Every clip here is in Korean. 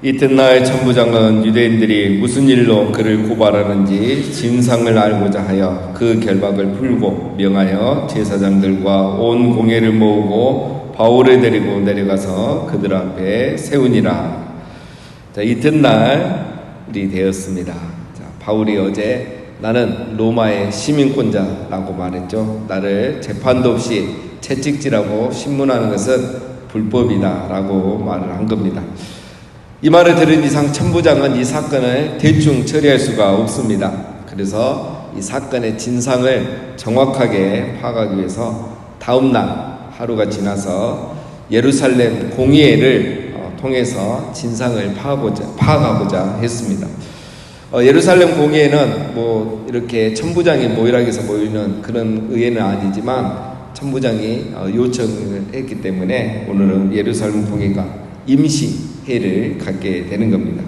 이튿날 천부장은 유대인들이 무슨 일로 그를 고발하는지 진상을 알고자 하여 그 결박을 풀고 명하여 제사장들과 온 공회를 모으고 바울을 데리고 내려가서 그들 앞에 세우니라. 자, 이튿날이 되었습니다. 자, 바울이 어제 나는 로마의 시민권자라고 말했죠. 나를 재판도 없이 채찍질하고 신문하는 것은 불법이다라고 말을 한 겁니다. 이 말을 들은 이상 천부장은 이 사건을 대충 처리할 수가 없습니다. 그래서 이 사건의 진상을 정확하게 파악하기 위해서 다음날 하루가 지나서 예루살렘 공의회를 통해서 진상을 파악하고자 했습니다. 예루살렘 공의회는 뭐 이렇게 천부장이 모이락해서 모이는 그런 의회는 아니지만 천부장이 요청을 했기 때문에 오늘은 예루살렘 공의회가 임시회를 갖게 되는 겁니다.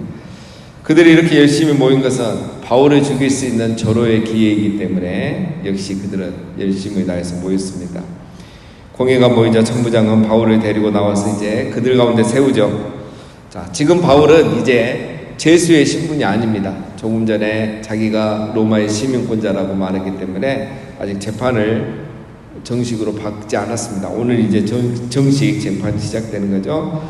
그들이 이렇게 열심히 모인 것은 바울을 죽일 수 있는 절호의 기회이기 때문에 역시 그들은 열심히 다해서 모였습니다. 공회가 모이자 천부장은 바울을 데리고 나와서 이제 그들 가운데 세우죠. 자, 지금 바울은 이제 죄수의 신분이 아닙니다. 조금 전에 자기가 로마의 시민권자라고 말했기 때문에 아직 재판을 정식으로 받지 않았습니다. 오늘 이제 정식 재판이 시작되는 거죠.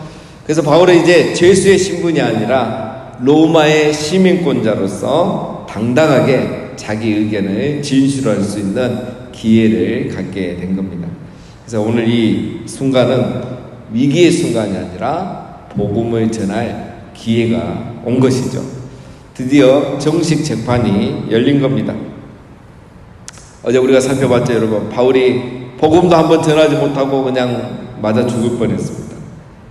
그래서 바울은 이제 죄수의 신분이 아니라 로마의 시민권자로서 당당하게 자기 의견을 진술할 수 있는 기회를 갖게 된 겁니다. 그래서 오늘 이 순간은 위기의 순간이 아니라 복음을 전할 기회가 온 것이죠. 드디어 정식 재판이 열린 겁니다. 어제 우리가 살펴봤죠, 여러분. 바울이 복음도 한번 전하지 못하고 그냥 맞아 죽을 뻔했습니다.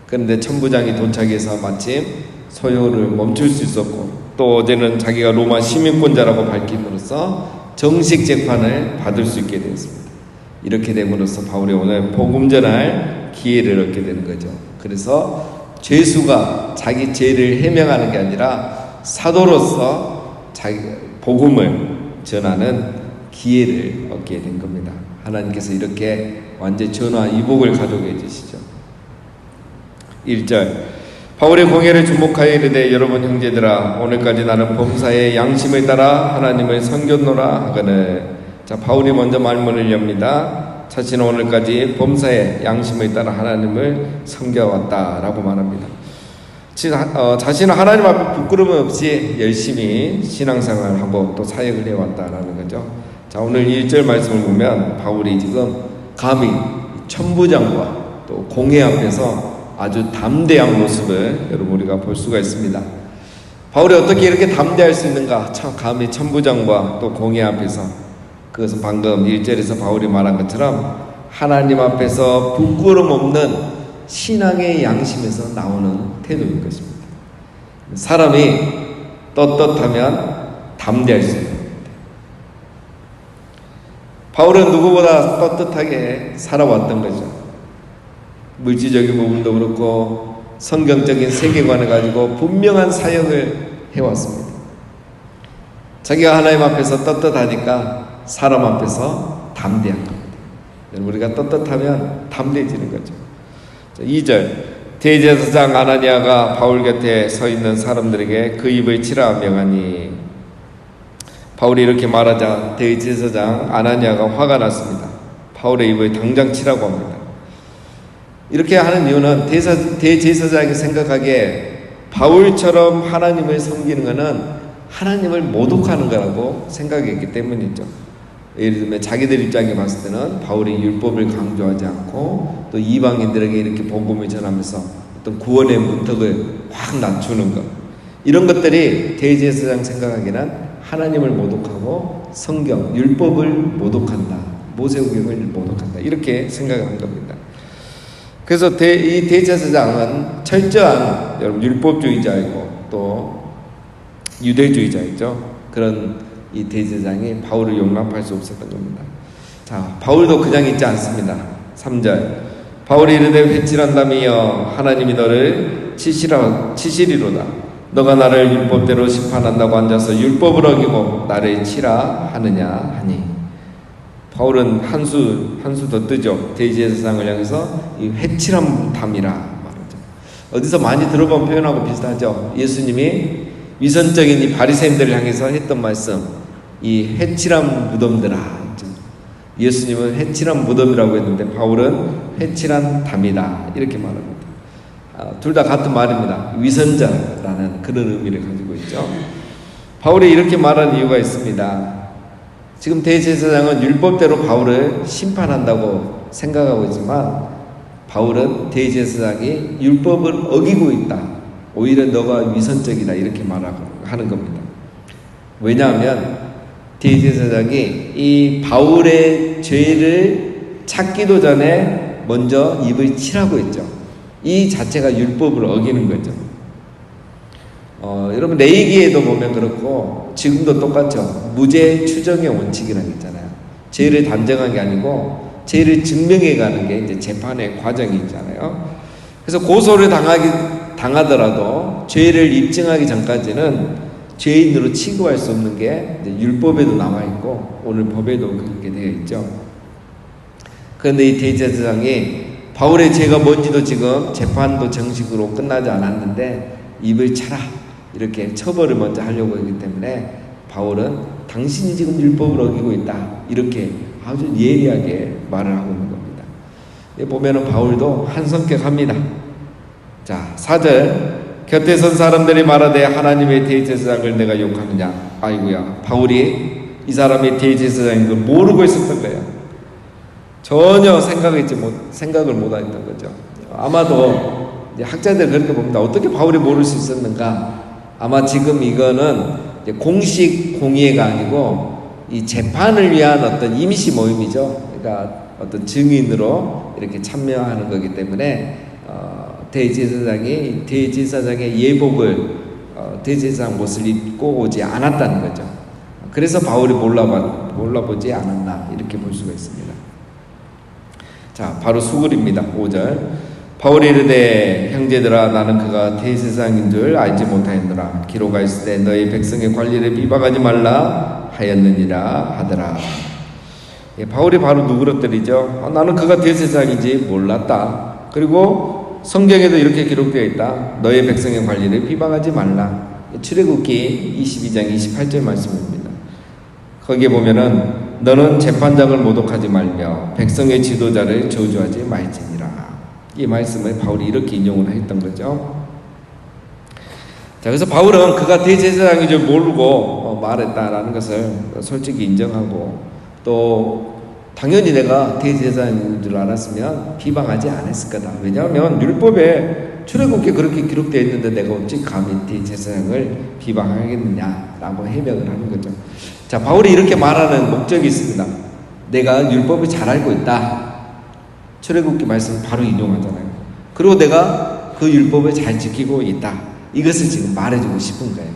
그런데 천부장이 도착해서 마침 소요를 멈출 수 있었고, 또 어제는 자기가 로마 시민권자라고 밝힘으로써 정식 재판을 받을 수 있게 되었습니다. 이렇게 됨으로써 바울이 오늘 복음 전할 기회를 얻게 되는 거죠. 그래서 죄수가 자기 죄를 해명하는 게 아니라 사도로서 자기 복음을 전하는 기회를 얻게 된 겁니다. 하나님께서 이렇게 완전 전화 이복을 가져오게 해주시죠. 1절 바울의 공회를 주목하여 이르되 여러분 형제들아 오늘까지 나는 범사의 양심을 따라 하나님을 섬겼노라 하거늘. 자, 바울이 먼저 말문을 엽니다. 자신은 오늘까지 범사의 양심을 따라 하나님을 섬겨왔다라고 말합니다. 자신은 하나님 앞에 부끄러움 없이 열심히 신앙생활을 하고 또 사역을 해왔다라는 거죠. 자, 오늘 1절 말씀을 보면 바울이 지금 감히 천부장과 또 공회 앞에서 아주 담대한 모습을 여러분 우리가 볼 수가 있습니다. 바울이 어떻게 이렇게 담대할 수 있는가? 감히 천부장과 또 공회 앞에서, 그것은 방금 1절에서 바울이 말한 것처럼 하나님 앞에서 부끄럼 없는 신앙의 양심에서 나오는 태도인 것입니다. 사람이 떳떳하면 담대할 수 있는 겁니다. 바울은 누구보다 떳떳하게 살아왔던 거죠. 물질적인 부분도 그렇고 성경적인 세계관을 가지고 분명한 사역을 해왔습니다. 자기가 하나님 앞에서 떳떳하니까 사람 앞에서 담대한 겁니다. 우리가 떳떳하면 담대해지는 거죠. 2절 대제사장 아나니아가 바울 곁에 서 있는 사람들에게 그 입을 치라 명하니. 바울이 이렇게 말하자 대제사장 아나니아가 화가 났습니다. 바울의 입을 당장 치라고 합니다. 이렇게 하는 이유는 대제사장이 생각하기에 바울처럼 하나님을 섬기는 것은 하나님을 모독하는 거라고 생각했기 때문이죠. 예를 들면 자기들 입장에 봤을 때는 바울이 율법을 강조하지 않고 또 이방인들에게 이렇게 복음을 전하면서 어떤 구원의 문턱을 확 낮추는 것, 이런 것들이 대제사장 생각하기에는 하나님을 모독하고 성경, 율법을 모독한다, 모세오경을 모독한다, 이렇게 생각한 겁니다. 그래서 이 대제사장은 철저한 여러분 율법주의자이고 또 유대주의자이죠. 그런 이 대제사장이 바울을 용납할 수 없었던 겁니다. 자, 바울도 그냥 있지 않습니다. 3절 바울이 이르되 회칠한다며 하나님이 너를 치시리로다. 너가 나를 율법대로 심판한다고 앉아서 율법을 어기고 나를 치라 하느냐 하니. 바울은 한 수 더 뜨죠. 대제사장을 향해서 이 회칠한 담이라 말하죠. 어디서 많이 들어본 표현하고 비슷하죠. 예수님이 위선적인 이 바리새인들을 향해서 했던 말씀, 이 해칠한 무덤들아. 예수님은 해칠한 무덤이라고 했는데 바울은 해칠한 담이다 이렇게 말합니다. 둘 다 같은 말입니다. 위선자라는 그런 의미를 가지고 있죠. 바울이 이렇게 말하는 이유가 있습니다. 지금 대제사장은 율법대로 바울을 심판한다고 생각하고 있지만 바울은 대제사장이 율법을 어기고 있다. 오히려 너가 위선적이다 이렇게 말하는 겁니다. 왜냐하면 대제사장이 이 바울의 죄를 찾기도 전에 먼저 입을 칠하고 있죠. 이 자체가 율법을 어기는 거죠. 여러분 레위기에도 보면 그렇고 지금도 똑같죠. 무죄 추정의 원칙이라는 게 있잖아요. 죄를 단정한 게 아니고 죄를 증명해 가는 게 이제 재판의 과정이 있잖아요. 그래서 고소를 당하더라도 죄를 입증하기 전까지는 죄인으로 취급할 수 없는 게 이제 율법에도 나와 있고 오늘 법에도 그렇게 되어 있죠. 그런데 이 대제사장이 바울의 죄가 뭔지도 지금 재판도 정식으로 끝나지 않았는데 입을 차라 이렇게 처벌을 먼저 하려고 하기 때문에 바울은 당신이 지금 율법을 어기고 있다 이렇게 아주 예리하게 말을 하고 있는 겁니다. 보면은 바울도 한 성격합니다. 자, 4절 곁에 선 사람들이 말하되 하나님의 대제사장을 내가 욕하느냐. 아이고야, 바울이 이 사람이 대제사장인 걸 모르고 있었던 거예요. 전혀 생각을 못 했던 거죠. 아마도 이제 학자들 그렇게 봅니다. 어떻게 바울이 모를 수 있었는가? 아마 지금 이거는 이제 공식 공의회가 아니고 이 재판을 위한 어떤 임시 모임이죠. 그러니까 어떤 증인으로 이렇게 참여하는 거기 때문에 대제사장이 대제사장의 예복을 대제사장 옷을 입고 오지 않았다는 거죠. 그래서 바울이 몰라보지 않았나 이렇게 볼 수가 있습니다. 자, 바로 수글입니다. 5절 바울이 이르되 형제들아 나는 그가 대제사장인 줄 알지 못하였노라. 기로가 있을 때 너희 백성의 관리를 비방하지 말라 하였느니라 하더라. 바울이 바로 누그러뜨리죠. 나는 그가 대제사장인지 몰랐다. 그리고 성경에도 이렇게 기록되어 있다. 너희 백성의 관리를 비방하지 말라. 출애굽기 22장 28절 말씀입니다. 거기에 보면은 너는 재판장을 모독하지 말며 백성의 지도자를 저주하지 말지니라. 이 말씀을 바울이 이렇게 인용을 했던 거죠. 자, 그래서 바울은 그가 대제사장인 줄 모르고 말했다라는 것을 솔직히 인정하고 또 당연히 내가 대제사장인 줄 알았으면 비방하지 않았을 거다. 왜냐하면 율법에 출애굽기에 그렇게 기록되어 있는데 내가 어찌 감히 대제사장을 비방하겠느냐라고 해명을 하는 거죠. 자, 바울이 이렇게 말하는 목적이 있습니다. 내가 율법을 잘 알고 있다. 출애굽기 말씀 바로 인용하잖아요. 그리고 내가 그 율법을 잘 지키고 있다. 이것을 지금 말해주고 싶은 거예요.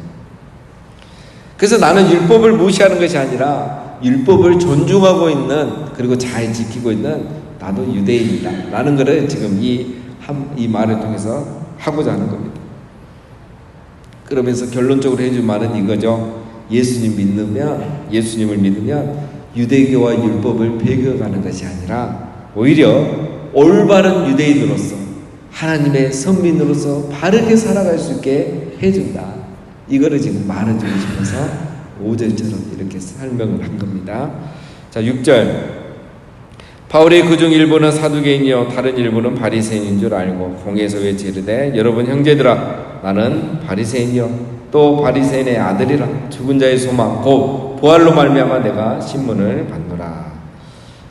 그래서 나는 율법을 무시하는 것이 아니라 율법을 존중하고 있는 그리고 잘 지키고 있는 나도 유대인이다 라는 것을 지금 이 말을 통해서 하고자 하는 겁니다. 그러면서 결론적으로 해준 말은 이거죠. 예수님을 믿으면 유대교와 율법을 배겨가는 것이 아니라 오히려 올바른 유대인으로서 하나님의 선민으로서 바르게 살아갈 수 있게 해준다. 이거를 지금 말해주고 싶어서 5절처럼 이렇게 설명을 한 겁니다. 자, 6절 바울이 그중 일부는 사두개인이요 다른 일부는 바리새인인 줄 알고 공회에서 외치르되 여러분 형제들아 나는 바리새인이요 또 바리새인의 아들이라 죽은 자의 소망 곧 부활로 말미암아 내가 신문을 받노라.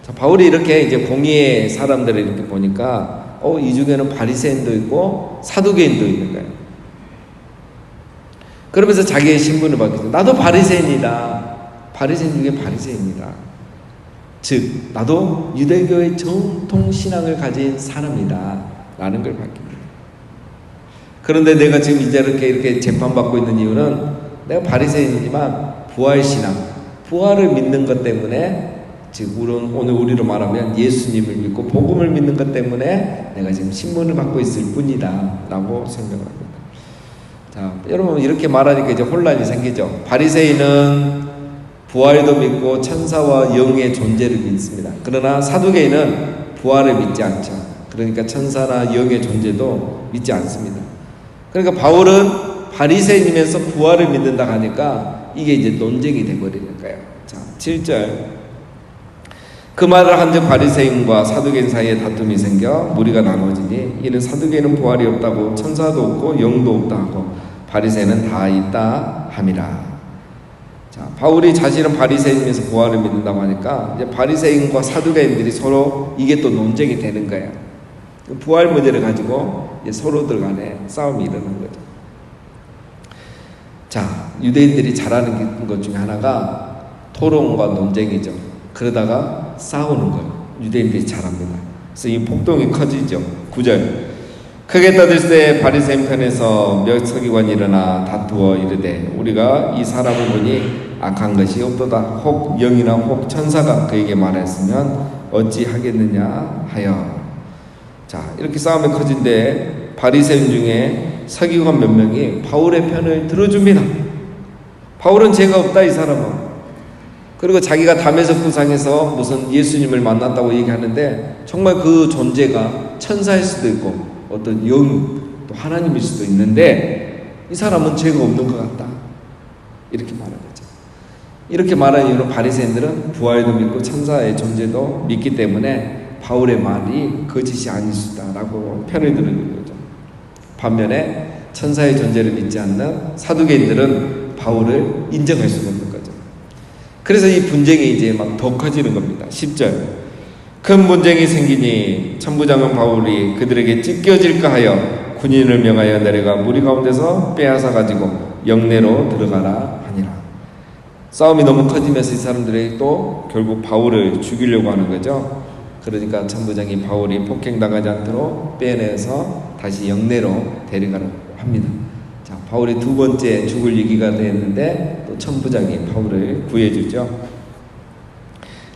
자, 바울이 이렇게 이제 공의의 사람들을 이렇게 보니까 이 중에는 바리새인도 있고 사두개인도 있는 거예요. 그러면서 자기의 신분을 받겠죠. 나도 바리새인이다. 바리새인 중에 바리새인이다. 즉 나도 유대교의 정통 신앙을 가진 사람이다 라는 걸 밝힙니다. 그런데 내가 지금 이제 이렇게 재판받고 있는 이유는 내가 바리새인이지만 부활신앙, 부활을 믿는 것 때문에 즉 오늘 우리로 말하면 예수님을 믿고 복음을 믿는 것 때문에 내가 지금 신문을 받고 있을 뿐이다 라고 생각을 합니다. 자, 여러분 이렇게 말하니까 이제 혼란이 생기죠. 바리새인은 부활도 믿고 천사와 영의 존재를 믿습니다. 그러나 사두개인은 부활을 믿지 않죠. 그러니까 천사나 영의 존재도 믿지 않습니다. 그러니까 바울은 바리새인이면서 부활을 믿는다 하니까 이게 이제 논쟁이 돼버리는 거예요. 자, 7절. 그 말을 한즉 바리새인과 사두개인 사이에 다툼이 생겨 무리가 나누어지니 이는 사두개인은 부활이 없다고 천사도 없고 영도 없다 하고 바리새인은 다 있다 함이라. 자, 바울이 자신은 바리새인이면서 부활을 믿는다고 하니까 이제 바리새인과 사두개인들이 서로 이게 또 논쟁이 되는 거예요. 부활 문제를 가지고 이제 서로들 간에 싸움이 일어나는 거죠. 자, 유대인들이 잘하는 것 중에 하나가 토론과 논쟁이죠. 그러다가 싸우는 거예요. 유대인들이 잘합니다. 그래서 이 폭동이 커지죠. 9절. 크게 떠들 때 바리새인 편에서 몇 서기관이 일어나 다투어 이르되 우리가 이 사람을 보니 악한 것이 없도다. 혹 영이나 혹 천사가 그에게 말했으면 어찌 하겠느냐 하여. 자, 이렇게 싸움이 커진데 바리새인 중에 서기관 몇 명이 바울의 편을 들어줍니다. 바울은 죄가 없다, 이 사람은. 그리고 자기가 담에색 구상에서 무슨 예수님을 만났다고 얘기하는데 정말 그 존재가 천사일 수도 있고 어떤 영, 또 하나님일 수도 있는데 이 사람은 죄가 없는 것 같다, 이렇게 말하는 거죠. 이렇게 말한 이유로 바리새인들은 부활도 믿고 천사의 존재도 믿기 때문에 바울의 말이 거짓이 아닐 수 있다라고 편을 드는 거죠. 반면에 천사의 존재를 믿지 않는 사두개인들은 바울을 인정할 수가 없는 거죠. 그래서 이 분쟁이 이제 막 더 커지는 겁니다. 10절. 큰 분쟁이 생기니 천부장은 바울이 그들에게 찢겨질까 하여 군인을 명하여 내려가 무리 가운데서 빼앗아 가지고 영내로 들어가라 하니라. 싸움이 너무 커지면서 이 사람들이 또 결국 바울을 죽이려고 하는 거죠. 그러니까 천부장이 바울이 폭행당하지 않도록 빼내서 다시 영내로 데려가라고 합니다. 자, 바울이 두 번째 죽을 위기가 되었는데 또 천부장이 바울을 구해주죠.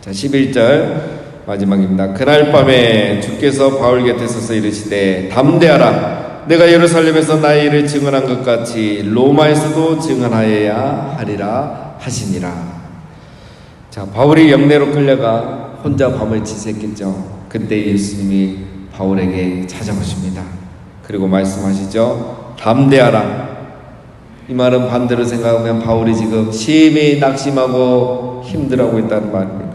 자, 11절 마지막입니다. 그날 밤에 주께서 바울 곁에 서서 이르시되 담대하라. 내가 예루살렘에서 나의 일을 증언한 것 같이 로마에서도 증언하여야 하리라 하시니라. 자, 바울이 영내로 끌려가 혼자 밤을 지새겠죠. 그때 예수님이 바울에게 찾아오십니다. 그리고 말씀하시죠. 담대하라. 이 말은 반대로 생각하면 바울이 지금 심히 낙심하고 힘들어하고 있다는 말입니다.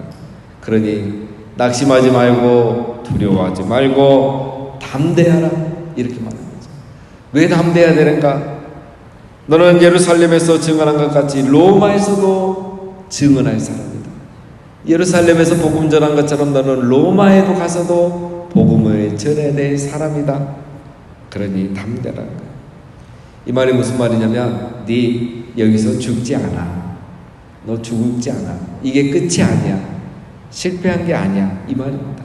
그러니 낙심하지 말고 두려워하지 말고 담대하라, 이렇게 말하는 거죠. 왜 담대해야 되는가? 너는 예루살렘에서 증언한 것 같이 로마에서도 증언할 사람이다. 예루살렘에서 복음 전한 것처럼 너는 로마에도 가서도 복음을 전해야 될 사람이다. 그러니 담대라는 거예요. 이 말이 무슨 말이냐면 네 여기서 죽지 않아. 너 죽지 않아. 이게 끝이 아니야. 실패한 게 아니야, 이 말입니다.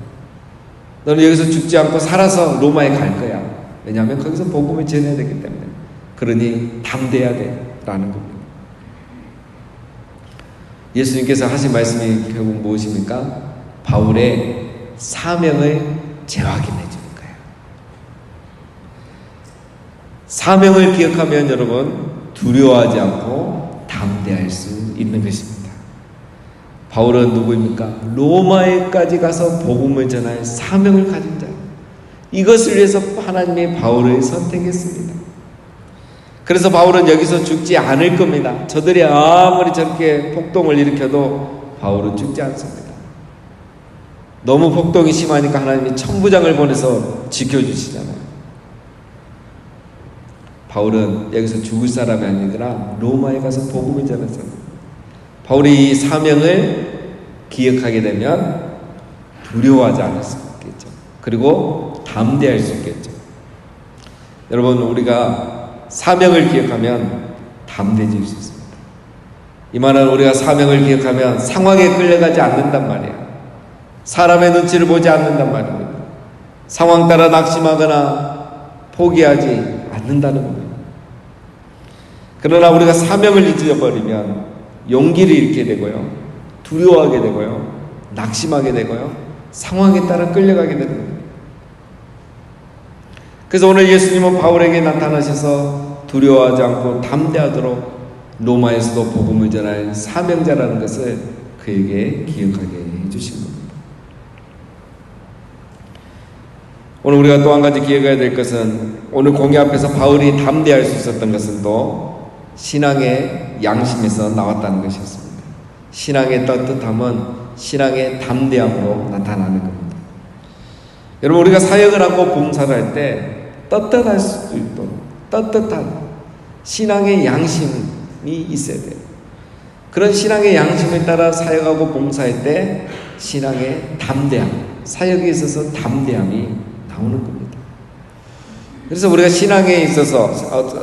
너는 여기서 죽지 않고 살아서 로마에 갈 거야. 왜냐하면 거기서 복음을 전해야 되기 때문에. 그러니 담대해야 돼라는 겁니다. 예수님께서 하신 말씀이 결국 무엇입니까? 바울의 사명을 재확인해 주는 거예요. 사명을 기억하면 여러분 두려워하지 않고 담대할 수 있는 것입니다. 바울은 누구입니까? 로마에까지 가서 복음을 전할 사명을 가진 자. 이것을 위해서 하나님이 바울을 선택했습니다. 그래서 바울은 여기서 죽지 않을 겁니다. 저들이 아무리 저렇게 폭동을 일으켜도 바울은 죽지 않습니다. 너무 폭동이 심하니까 하나님이 천부장을 보내서 지켜주시잖아요. 바울은 여기서 죽을 사람이 아니라 로마에 가서 복음을 전했습니다. 바울이 이 사명을 기억하게 되면 두려워하지 않을 수 있겠죠. 그리고 담대할 수 있겠죠. 여러분, 우리가 사명을 기억하면 담대해질 수 있습니다. 이 말은 우리가 사명을 기억하면 상황에 끌려가지 않는단 말이에요. 사람의 눈치를 보지 않는단 말입니다. 상황 따라 낙심하거나 포기하지 않는다는 겁니다. 그러나 우리가 사명을 잊어버리면 용기를 잃게 되고요, 두려워하게 되고요, 낙심하게 되고요, 상황에 따라 끌려가게 되는 겁니다. 그래서 오늘 예수님은 바울에게 나타나셔서 두려워하지 않고 담대하도록 로마에서도 복음을 전할 사명자라는 것을 그에게 기억하게 해주신 겁니다. 오늘 우리가 또 한 가지 기억해야 될 것은 오늘 공회 앞에서 바울이 담대할 수 있었던 것은 또 신앙의 양심에서 나왔다는 것이었습니다. 신앙의 떳떳함은 신앙의 담대함으로 나타나는 겁니다. 여러분, 우리가 사역을 하고 봉사를 할 때 떳떳할 수도 있도록 떳떳한 신앙의 양심이 있어야 돼요. 그런 신앙의 양심에 따라 사역하고 봉사할 때 신앙의 담대함, 사역에 있어서 담대함이 나오는 겁니다. 그래서 우리가 신앙에 있어서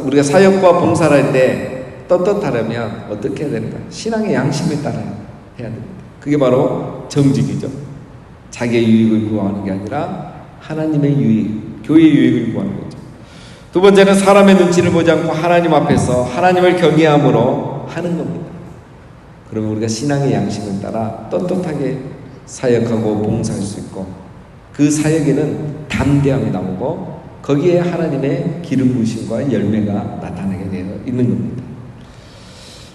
우리가 사역과 봉사를 할 때 떳떳하려면 어떻게 해야 되는가? 신앙의 양심에 따라 해야 됩니다. 그게 바로 정직이죠. 자기의 유익을 구하는 게 아니라 하나님의 유익, 교회의 유익을 구하는 거죠. 두 번째는 사람의 눈치를 보지 않고 하나님 앞에서 하나님을 경외함으로 하는 겁니다. 그러면 우리가 신앙의 양심을 따라 떳떳하게 사역하고 봉사할 수 있고 그 사역에는 담대함이 나오고 거기에 하나님의 기름 부으심과 열매가 나타나게 되어 있는 겁니다.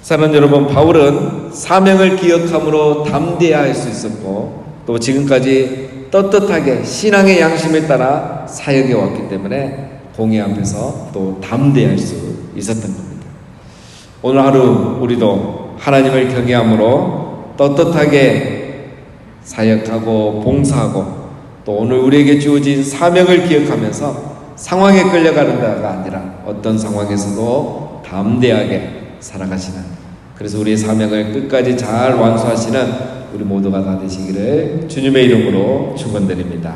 사랑하는 여러분, 바울은 사명을 기억함으로 담대해야 할 수 있었고 또 지금까지 떳떳하게 신앙의 양심에 따라 사역해 왔기 때문에 공회 앞에서 또 담대할 수 있었던 겁니다. 오늘 하루 우리도 하나님을 경외함으로 떳떳하게 사역하고 봉사하고 또 오늘 우리에게 주어진 사명을 기억하면서 상황에 끌려가는 자가 아니라 어떤 상황에서도 담대하게 살아가시는, 그래서 우리의 사명을 끝까지 잘 완수하시는 우리 모두가 다 되시기를 주님의 이름으로 축원드립니다.